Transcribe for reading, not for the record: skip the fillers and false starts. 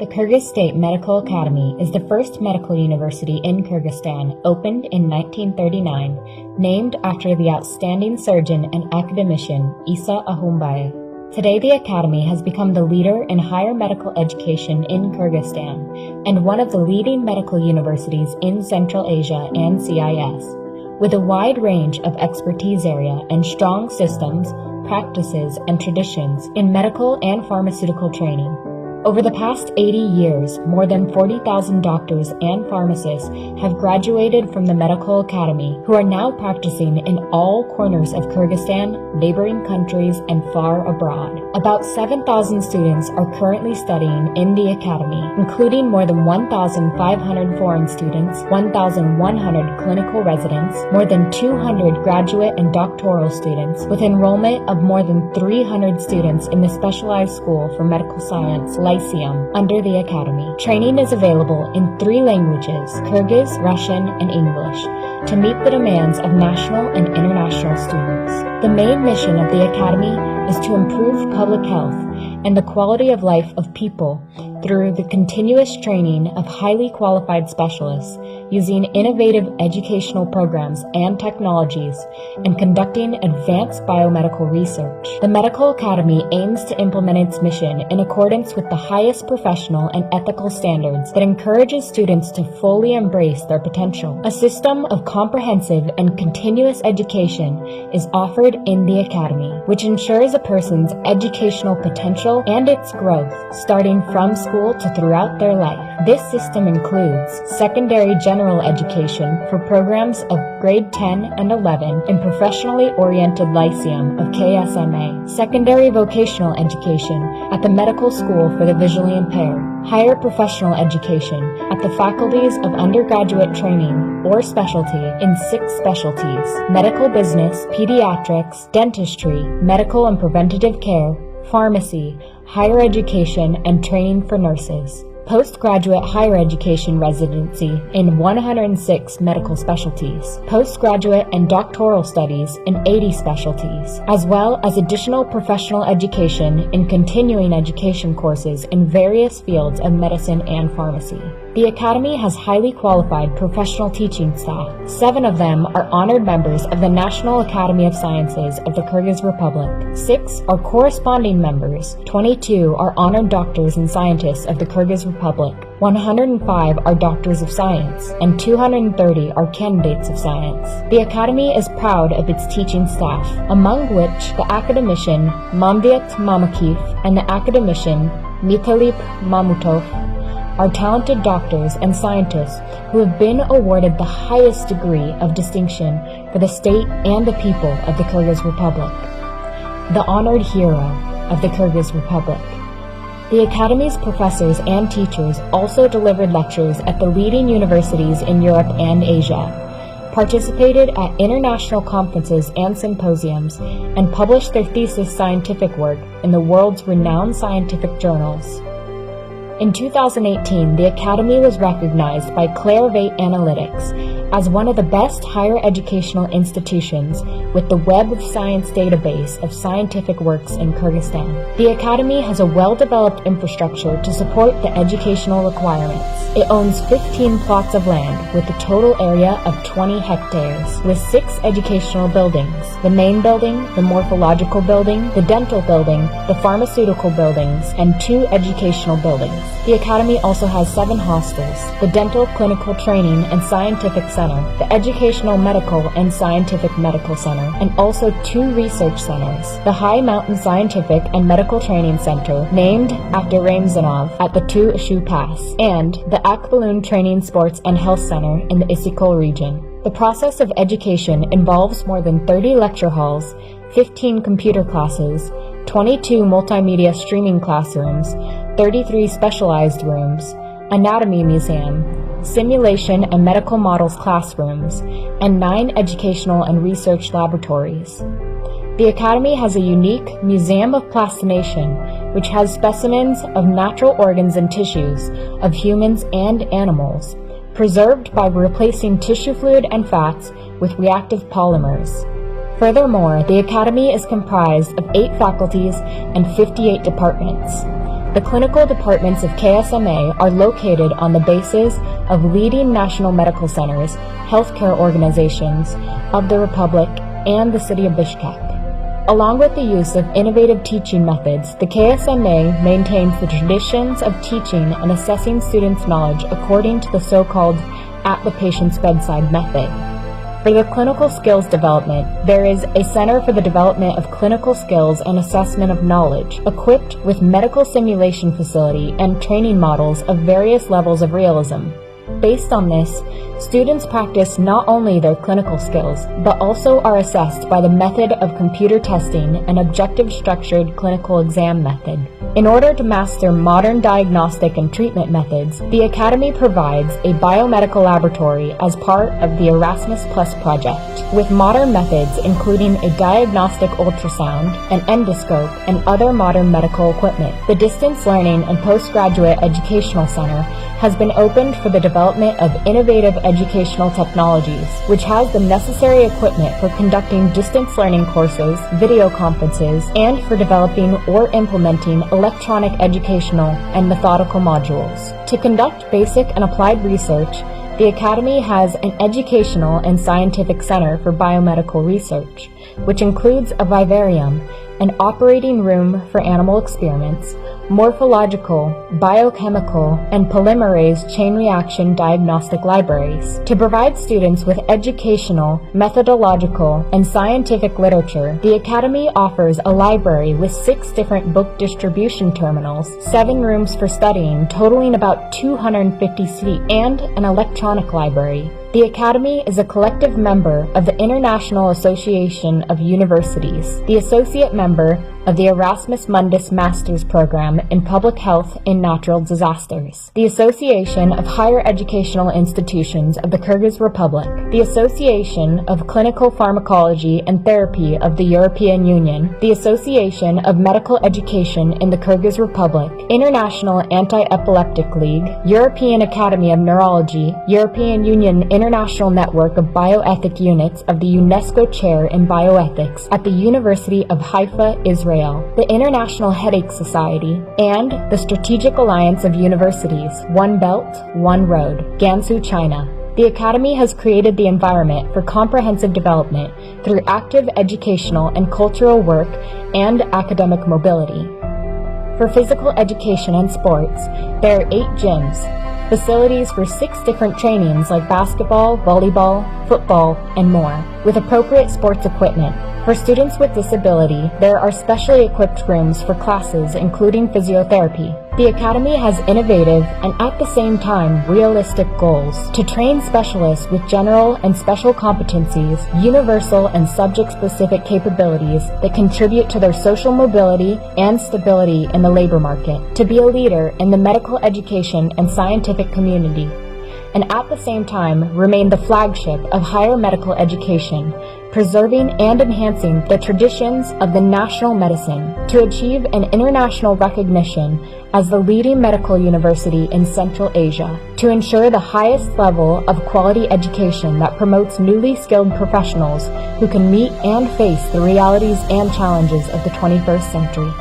The Kyrgyz State Medical Academy is the first medical university in Kyrgyzstan, opened in 1939, named after the outstanding surgeon and academician Isa Ahumbayev. Today, the academy has become the leader in higher medical education in Kyrgyzstan and one of the leading medical universities in Central Asia and CIS, with a wide range of expertise area and strong systems, practices, and traditions in medical and pharmaceutical training. Over the past 80 years, more than 40,000 doctors and pharmacists have graduated from the medical academy who are now practicing in all corners of Kyrgyzstan, neighboring countries, and far abroad. About 7,000 students are currently studying in the academy, including more than 1,500 foreign students, 1,100 clinical residents, more than 200 graduate and doctoral students, with enrollment of more than 300 students in the specialized school for medical science, Lyceum, under the academy. Training is available in 3 languages, Kyrgyz, Russian, and English, to meet the demands of national and international students. The main mission of the academy is to improve public health and the quality of life of people through the continuous training of highly qualified specialists using innovative educational programs and technologies and conducting advanced biomedical research. The Medical Academy aims to implement its mission in accordance with the highest professional and ethical standards that encourages students to fully embrace their potential. A system of comprehensive and continuous education is offered in the academy, which ensures a person's educational potential and its growth, starting from school to throughout their life. This system includes secondary general education for programs of grade 10 and 11 in professionally oriented Lyceum of KSMA, secondary vocational education at the medical school for the visually impaired, higher professional education at the faculties of undergraduate training or specialty in 6 specialties: medical business, pediatrics, dentistry, medical and preventative care, pharmacy, higher education, and training for nurses. Postgraduate higher education residency in 106 medical specialties, postgraduate and doctoral studies in 80 specialties, as well as additional professional education in continuing education courses in various fields of medicine and pharmacy. The Academy has highly qualified professional teaching staff. 7 of them are honored members of the National Academy of Sciences of the Kyrgyz Republic. 6 are corresponding members. 22 are honored doctors and scientists of the Kyrgyz Republic. 105 are doctors of science, and 230 are candidates of science. The Academy is proud of its teaching staff, among which the academician Mamdiet Mamakif and the academician Mitalip Mamutov are talented doctors and scientists who have been awarded the highest degree of distinction for the state and the people of the Kyrgyz Republic, the honored hero of the Kyrgyz Republic. The Academy's professors and teachers also delivered lectures at the leading universities in Europe and Asia, participated at international conferences and symposiums, and published their thesis scientific work in the world's renowned scientific journals. In 2018, the Academy was recognized by Clarivate Analytics as one of the best higher educational institutions with the Web of Science database of scientific works in Kyrgyzstan. The Academy has a well-developed infrastructure to support the educational requirements. It owns 15 plots of land with a total area of 20 hectares, with 6 educational buildings: the main building, the morphological building, the dental building, the pharmaceutical buildings, and 2 educational buildings. The Academy also has 7 hostels: the Dental Clinical Training and Scientific Center, the Educational Medical and Scientific Medical Center, and also 2 research centers: the High Mountain Scientific and Medical Training Center, named after Ramzanov at the Tu Ishu Pass, and the Akbalun Training Sports and Health Center in the Isikul region. The process of education involves more than 30 lecture halls, 15 computer classes, 22 multimedia streaming classrooms, 33 specialized rooms, anatomy museum, simulation and medical models classrooms, and 9 educational and research laboratories. The Academy has a unique Museum of Plastination, which has specimens of natural organs and tissues of humans and animals, preserved by replacing tissue fluid and fats with reactive polymers. Furthermore, the Academy is comprised of 8 faculties and 58 departments. The clinical departments of KSMA are located on the bases of leading national medical centers, healthcare organizations of the Republic, and the city of Bishkek. Along with the use of innovative teaching methods, the KSMA maintains the traditions of teaching and assessing students' knowledge according to the so-called at the patient's bedside method. For the clinical skills development, there is a Center for the Development of Clinical Skills and Assessment of Knowledge, equipped with medical simulation facility and training models of various levels of realism. Based on this, students practice not only their clinical skills, but also are assessed by the method of computer testing and objective structured clinical exam method. In order to master modern diagnostic and treatment methods, the Academy provides a biomedical laboratory as part of the Erasmus Plus project, with modern methods including a diagnostic ultrasound, an endoscope, and other modern medical equipment. The Distance Learning and Postgraduate Educational Center has been opened for the development of innovative educational technologies, which has the necessary equipment for conducting distance learning courses, video conferences, and for developing or implementing electronic educational and methodical modules. To conduct basic and applied research, the Academy has an educational and scientific center for biomedical research, which includes a vivarium, an operating room for animal experiments, morphological, biochemical, and polymerase chain reaction diagnostic libraries. To provide students with educational, methodological, and scientific literature, the Academy offers a library with 6 different book distribution terminals, 7 rooms for studying totaling about 250 seats, and an electronic library. The Academy is a collective member of the International Association of Universities, the associate member of the Erasmus Mundus Master's Program in Public Health in Natural Disasters, the Association of Higher Educational Institutions of the Kyrgyz Republic, the Association of Clinical Pharmacology and Therapy of the European Union, the Association of Medical Education in the Kyrgyz Republic, International Anti-Epileptic League, European Academy of Neurology, European Union International Network of Bioethic Units of the UNESCO Chair in Bioethics at the University of Haifa, Israel, the International Headache Society, and the Strategic Alliance of Universities, One Belt, One Road, Gansu, China. The Academy has created the environment for comprehensive development through active educational and cultural work and academic mobility. For physical education and sports, there are 8 gyms, facilities for 6 different trainings like basketball, volleyball, football, and more, with appropriate sports equipment. For students with disability, there are specially equipped rooms for classes including physiotherapy. The Academy has innovative and at the same time realistic goals to train specialists with general and special competencies, universal and subject-specific capabilities that contribute to their social mobility and stability in the labor market, to be a leader in the medical education and scientific community, and at the same time remain the flagship of higher medical education, preserving and enhancing the traditions of the national medicine, to achieve an international recognition as the leading medical university in Central Asia, to ensure the highest level of quality education that promotes newly skilled professionals who can meet and face the realities and challenges of the 21st century.